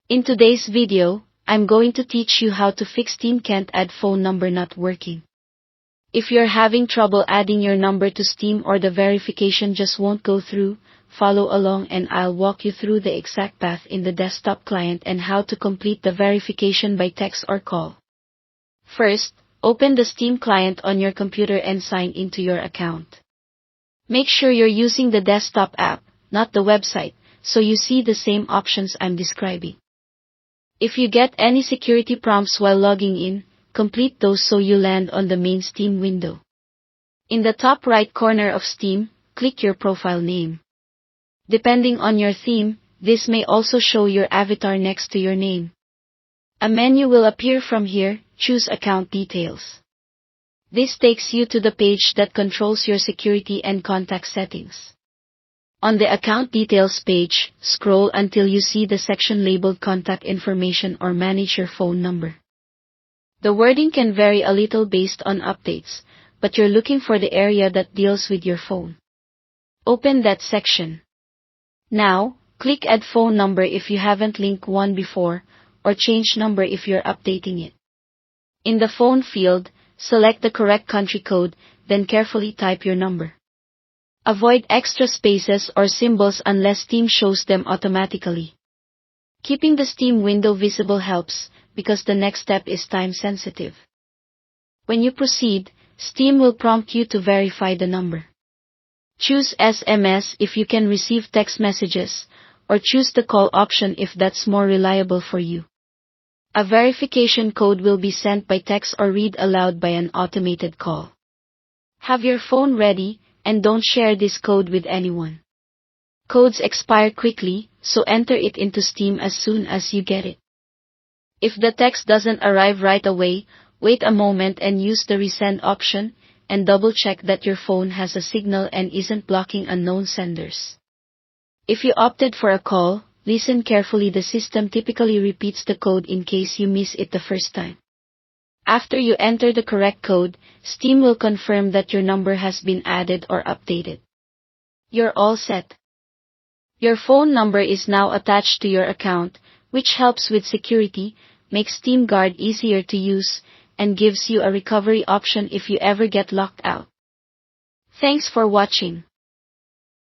In today's video, I'm going to teach you how to fix Steam Can't Add phone number not working. If you're having trouble adding your number to Steam or the verification just won't go through, follow along and I'll walk you through the exact path in the desktop client and how to complete the verification by text or call. First, open the Steam client on your computer and sign into your account. Make sure you're using the desktop app, not the website, so you see the same options I'm describing. If you get any security prompts while logging in, complete those so you land on the main Steam window. In the top right corner of Steam, click your profile name. Depending on your theme, this may also show your avatar next to your name. A menu will appear from here, choose Account Details. This takes you to the page that controls your security and contact settings. On the Account Details page, scroll until you see the section labeled Contact Information or Manage Your Phone Number. The wording can vary a little based on updates, but you're looking for the area that deals with your phone. Open that section. Now, click Add Phone Number if you haven't linked one before, or Change Number if you're updating it. In the phone field, select the correct country code, then carefully type your number. Avoid extra spaces or symbols unless Steam shows them automatically. Keeping the Steam window visible helps, because the next step is time sensitive. When you proceed, Steam will prompt you to verify the number. Choose SMS if you can receive text messages, or choose the call option if that's more reliable for you. A verification code will be sent by text or read aloud by an automated call. Have your phone ready, and don't share this code with anyone. Codes expire quickly, so enter it into Steam as soon as you get it. If the text doesn't arrive right away, wait a moment and use the resend option, and double-check that your phone has a signal and isn't blocking unknown senders. If you opted for a call, listen carefully. The system typically repeats the code in case you miss it the first time. After you enter the correct code, Steam will confirm that your number has been added or updated. You're all set. Your phone number is now attached to your account, which helps with security, makes Steam Guard easier to use, and gives you a recovery option if you ever get locked out. Thanks for watching.